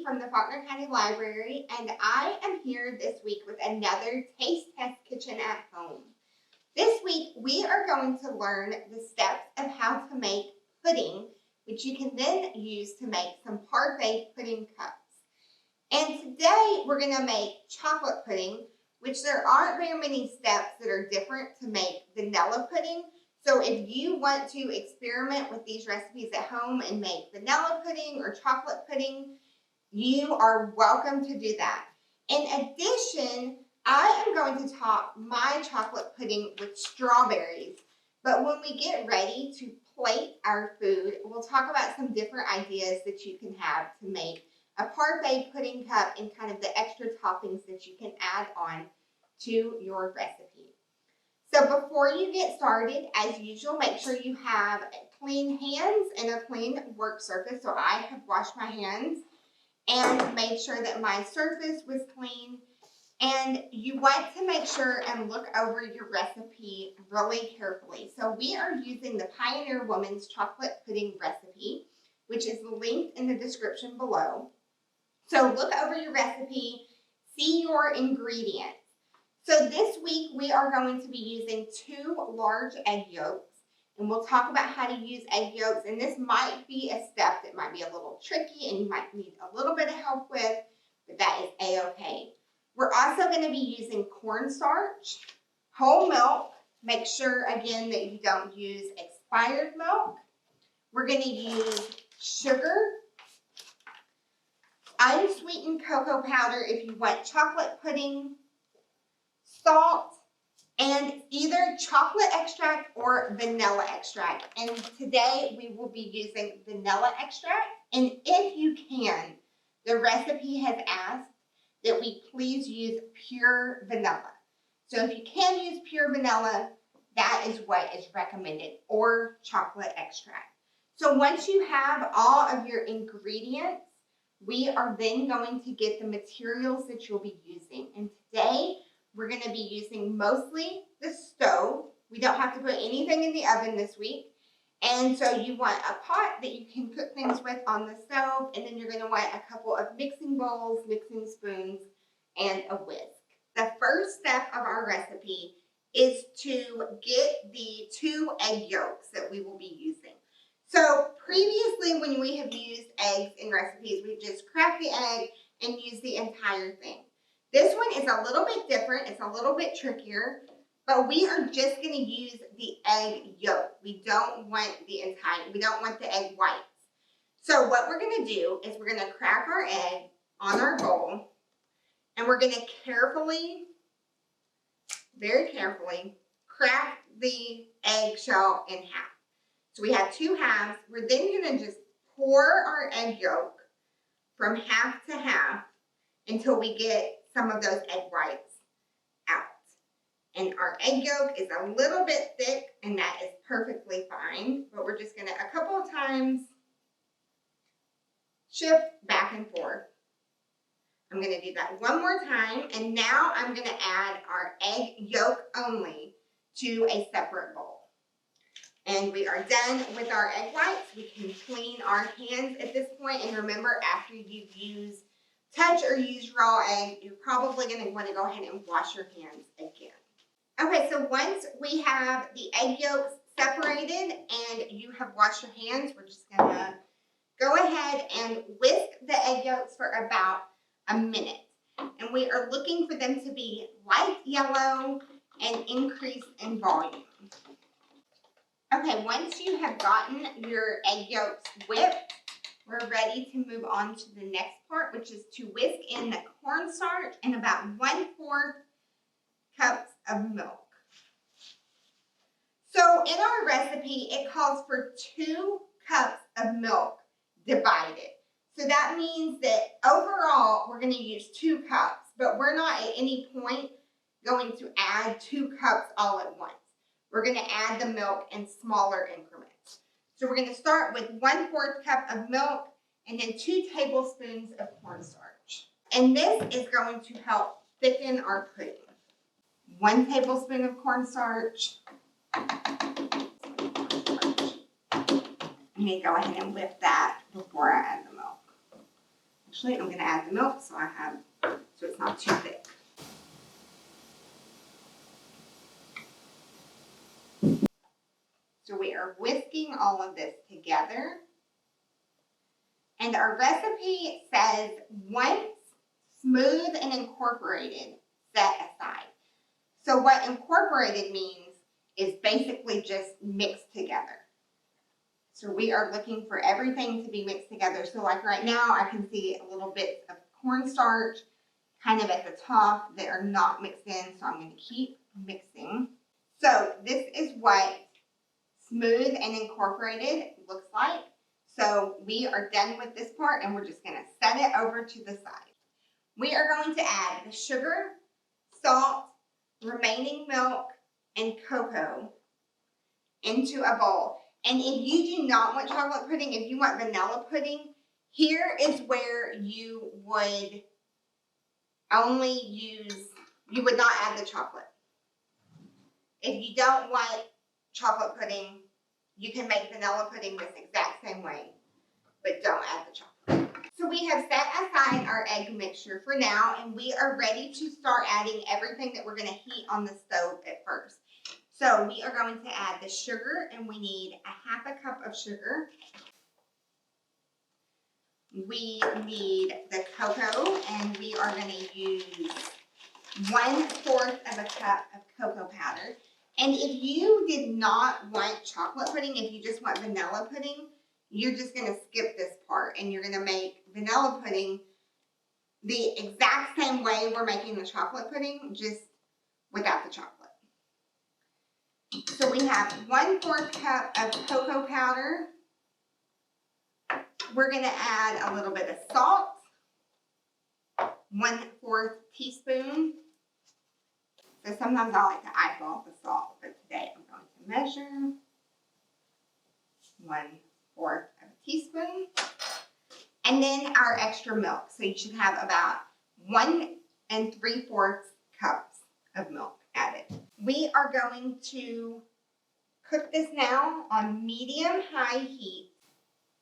from the Faulkner County Library, and I am here this week with another Taste Test Kitchen at Home. This week, we are going to learn the steps of how to make pudding, which you can then use to make some parfait pudding cups. And today, we're going to make chocolate pudding, which there aren't very many steps that are different to make vanilla pudding. So if you want to experiment with these recipes at home and make vanilla pudding or chocolate pudding, you are welcome to do that. In addition, I am going to top my chocolate pudding with strawberries. But when we get ready to plate our food, we'll talk about some different ideas that you can have to make a parfait pudding cup and kind of the extra toppings that you can add on to your recipe. So before you get started, as usual, make sure you have clean hands and a clean work surface. So I have washed my hands and made sure that my surface was clean. And you want to make sure and look over your recipe really carefully. So we are using the Pioneer Woman's chocolate pudding recipe, which is linked in the description below. So look over your recipe, see your ingredients. So this week we are going to be using 2 large egg yolks, and we'll talk about how to use egg yolks. And this might be a step that might be a little tricky and you might need a little bit of help with, but that is a-okay. We're also going to be using cornstarch, whole milk. Make sure again that you don't use expired milk. We're going to use sugar, unsweetened cocoa powder if you want chocolate pudding, salt, and either chocolate extract or vanilla extract. And today we will be using vanilla extract. And if you can, the recipe has asked that we please use pure vanilla. So if you can use pure vanilla, that is what is recommended, or chocolate extract. So once you have all of your ingredients, we are then going to get the materials that you'll be using. And today, we're going to be using mostly the stove. We don't have to put anything in the oven this week. And so you want a pot that you can cook things with on the stove. And then you're going to want a couple of mixing bowls, mixing spoons, and a whisk. The first step of our recipe is to get the 2 egg yolks that we will be using. So previously when we have used eggs in recipes, we've just cracked the egg and used the entire thing. This one is a little bit different. It's a little bit trickier, but we are just going to use the egg yolk. We don't want the egg whites. So what we're going to do is we're going to crack our egg on our bowl, and we're going to carefully, very carefully, crack the eggshell in half. So we have 2 halves. We're then going to just pour our egg yolk from half to half until we get some of those egg whites out. And our egg yolk is a little bit thick, and that is perfectly fine. But we're just going to, a couple of times, shift back and forth. I'm going to do that one more time. And now I'm going to add our egg yolk only to a separate bowl. And we are done with our egg whites. We can clean our hands at this point. And remember, after you touch or use raw egg, you're probably going to want to go ahead and wash your hands again. Okay, so once we have the egg yolks separated and you have washed your hands, we're just going to go ahead and whisk the egg yolks for about a minute. And we are looking for them to be light yellow and increase in volume. Okay, once you have gotten your egg yolks whipped, we're ready to move on to the next part, which is to whisk in the cornstarch and about 1/4 cups of milk. So in our recipe, it calls for 2 cups of milk divided. So that means that overall, we're going to use 2 cups, but we're not at any point going to add 2 cups all at once. We're going to add the milk in smaller increments. So we're going to start with 1/4 cup of milk and then 2 tablespoons of cornstarch. And this is going to help thicken our pudding. 1 tablespoon of cornstarch. I'm going to go ahead and whip that before I add the milk. Actually, I'm going to add the milk so it's not too thick. So we are whisking all of this together. And our recipe says once smooth and incorporated, set aside. So what incorporated means is basically just mixed together. So we are looking for everything to be mixed together. So like right now, I can see a little bit of cornstarch kind of at the top that are not mixed in. So I'm going to keep mixing. So this is what smooth and incorporated looks like. So we are done with this part and we're just going to set it over to the side. We are going to add the sugar, salt, remaining milk, and cocoa into a bowl. And if you do not want chocolate pudding, if you want vanilla pudding, here is where you would you would not add the chocolate. If you don't want chocolate pudding, you can make vanilla pudding this exact same way, but don't add the chocolate. So we have set aside our egg mixture for now, and we are ready to start adding everything that we're going to heat on the stove at first. So we are going to add the sugar, and we need a half a cup of sugar. We need the cocoa, and we are going to use 1/4 of a cup of cocoa powder. And if you did not want chocolate pudding, if you just want vanilla pudding, you're just going to skip this part and you're going to make vanilla pudding the exact same way we're making the chocolate pudding, just without the chocolate. So we have 1/4 cup of cocoa powder. We're going to add a little bit of salt, 1/4 teaspoon. So sometimes I like to eyeball the salt, but today I'm going to measure 1/4 of a teaspoon. And then our extra milk. So you should have about 1 3/4 cups of milk added. We are going to cook this now on medium-high heat.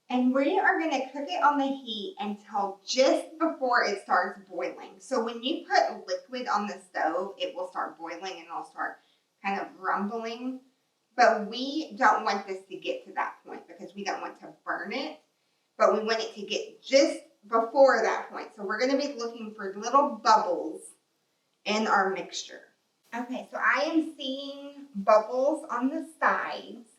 And we are going to cook it on the heat until just before it starts boiling. So when you put liquid on the stove, it will start boiling and it'll start kind of rumbling. But we don't want this to get to that point because we don't want to burn it. But we want it to get just before that point. So we're going to be looking for little bubbles in our mixture. Okay, so I am seeing bubbles on the sides.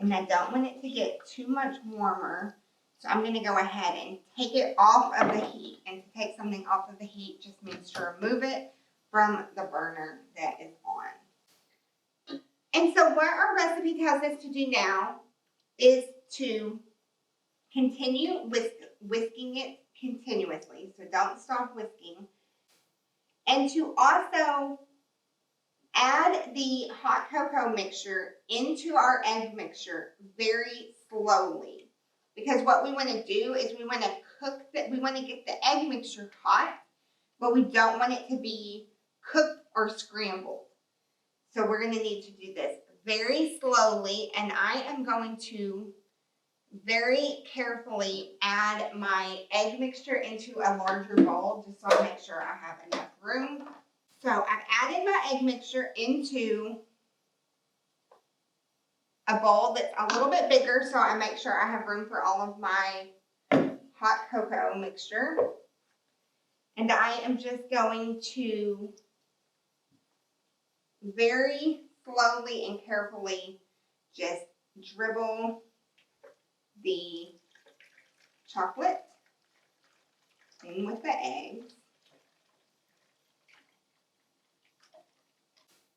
And I don't want it to get too much warmer. So I'm going to go ahead and take it off of the heat. And to take something off of the heat just means to remove it from the burner that is on. And so what our recipe tells us to do now is to continue whisking it continuously. So don't stop whisking. And to also add the hot cocoa mixture into our egg mixture very slowly. Because what we want to do is we want to get the egg mixture hot, but we don't want it to be cooked or scrambled. So we're going to need to do this very slowly, and I am going to very carefully add my egg mixture into a larger bowl just so I make sure I have enough room. So I've added my egg mixture into a bowl that's a little bit bigger so I make sure I have room for all of my hot cocoa mixture. And I am just going to very slowly and carefully just dribble the chocolate in with the eggs.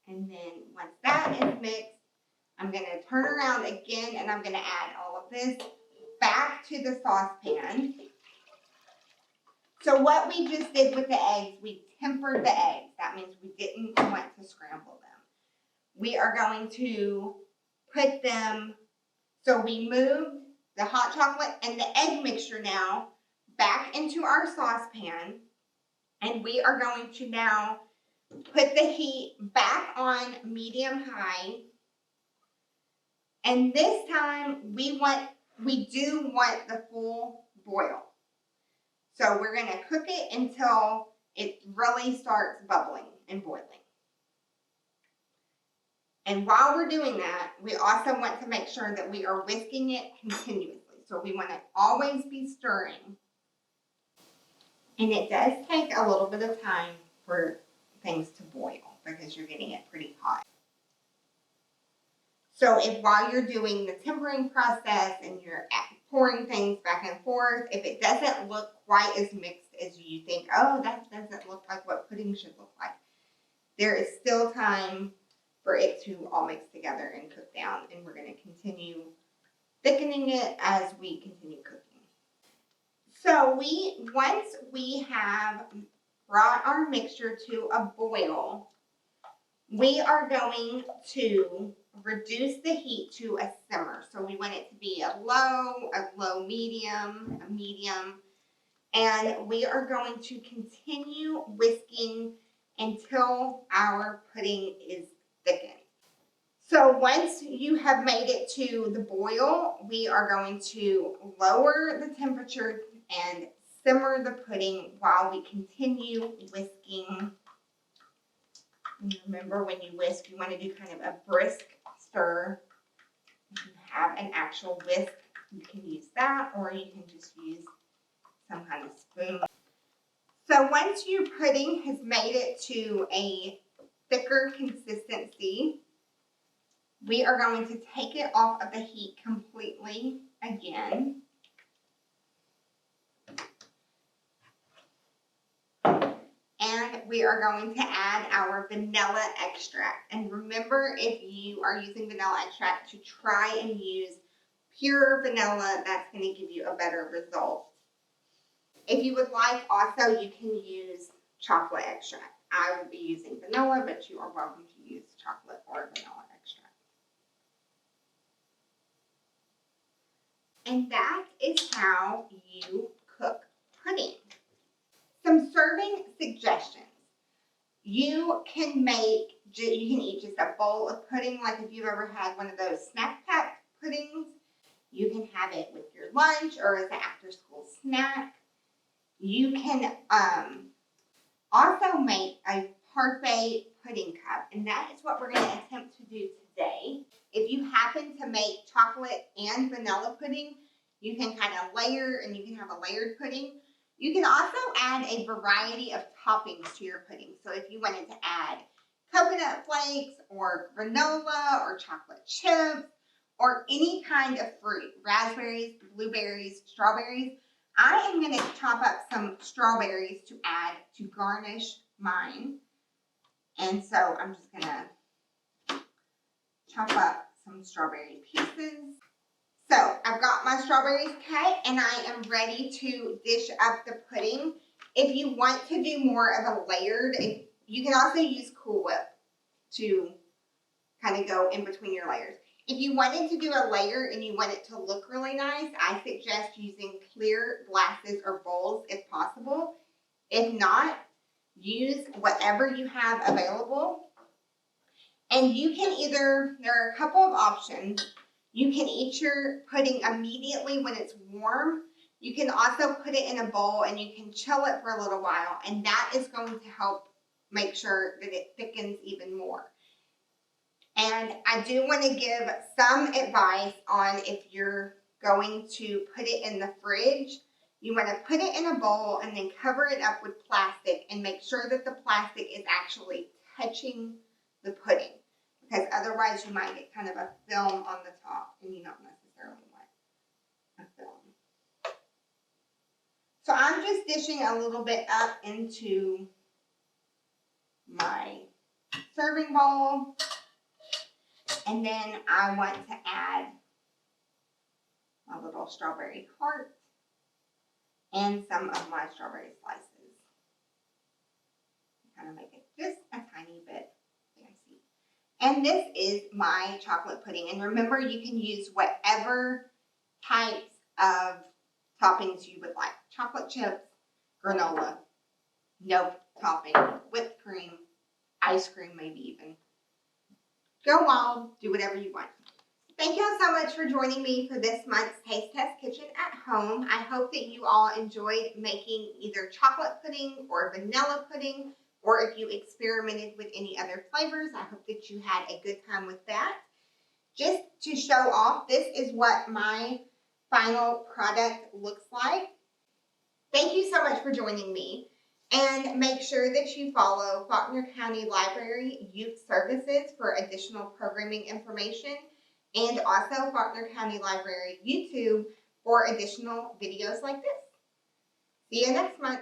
And then once that is mixed, I'm going to turn around again and I'm going to add all of this back to the saucepan. So what we just did with the eggs, we tempered the eggs. That means we didn't want to scramble them. We are going to put them, so we moved the hot chocolate and the egg mixture now back into our saucepan. And we are going to now put the heat back on medium-high. And this time we do want the full boil. So we're going to cook it until it really starts bubbling and boiling. And while we're doing that, we also want to make sure that we are whisking it continuously. So we want to always be stirring. And it does take a little bit of time for things to boil because you're getting it pretty hot. So if while you're doing the tempering process and you're pouring things back and forth, if it doesn't look quite as mixed as you think, oh, that doesn't look like what pudding should look like, there is still time for it to all mix together and cook down. And we're going to continue thickening it as we continue cooking. So once we have brought our mixture to a boil, we are going to reduce the heat to a simmer. So we want it to be a low medium, a medium. And we are going to continue whisking until our pudding is thickened. So once you have made it to the boil, we are going to lower the temperature and simmer the pudding while we continue whisking. And remember, when you whisk, you want to do kind of a brisk stir. If you have an actual whisk, you can use that, or you can just use some kind of spoon. So once your pudding has made it to a thicker consistency, we are going to take it off of the heat completely again. And we are going to add our vanilla extract. And remember, if you are using vanilla extract, to try and use pure vanilla. That's going to give you a better result. If you would like, also, you can use chocolate extract. I will be using vanilla, but you are welcome to use chocolate or vanilla extract. And that is how you cook pudding. Some serving suggestions. You can eat just a bowl of pudding, like if you've ever had one of those snack pack puddings. You can have it with your lunch or as an after-school snack. You can also make a parfait pudding cup, and that is what we're going to attempt to do today. If you happen to make chocolate and vanilla pudding, you can kind of layer, and you can have a layered pudding. You can also add a variety of toppings to your pudding. So if you wanted to add coconut flakes or granola or chocolate chips or any kind of fruit, raspberries, blueberries, strawberries, I am going to chop up some strawberries to add to garnish mine. And so I'm just going to chop up some strawberry pieces. So I've got my strawberries cut and I am ready to dish up the pudding. If you want to do more of a layered, you can also use Cool Whip to kind of go in between your layers. If you wanted to do a layer and you want it to look really nice, I suggest using clear glasses or bowls if possible. If not, use whatever you have available. And you can there are a couple of options. You can eat your pudding immediately when it's warm. You can also put it in a bowl and you can chill it for a little while, and that is going to help make sure that it thickens even more. And I do want to give some advice on if you're going to put it in the fridge. You want to put it in a bowl and then cover it up with plastic and make sure that the plastic is actually touching the pudding, because otherwise you might get kind of a film on the top and you don't necessarily want a film. So I'm just dishing a little bit up into my serving bowl. And then I want to add my little strawberry heart and some of my strawberry slices. Kind of make it just a tiny bit fancy. And this is my chocolate pudding. And remember, you can use whatever types of toppings you would like. Chocolate chips, granola, no topping, whipped cream, ice cream maybe even. Go wild, do whatever you want. Thank y'all so much for joining me for this month's Taste Test Kitchen at Home. I hope that you all enjoyed making either chocolate pudding or vanilla pudding, or if you experimented with any other flavors, I hope that you had a good time with that. Just to show off, this is what my final product looks like. Thank you so much for joining me. And make sure that you follow Faulkner County Library Youth Services for additional programming information, and also Faulkner County Library YouTube for additional videos like this. See you next month.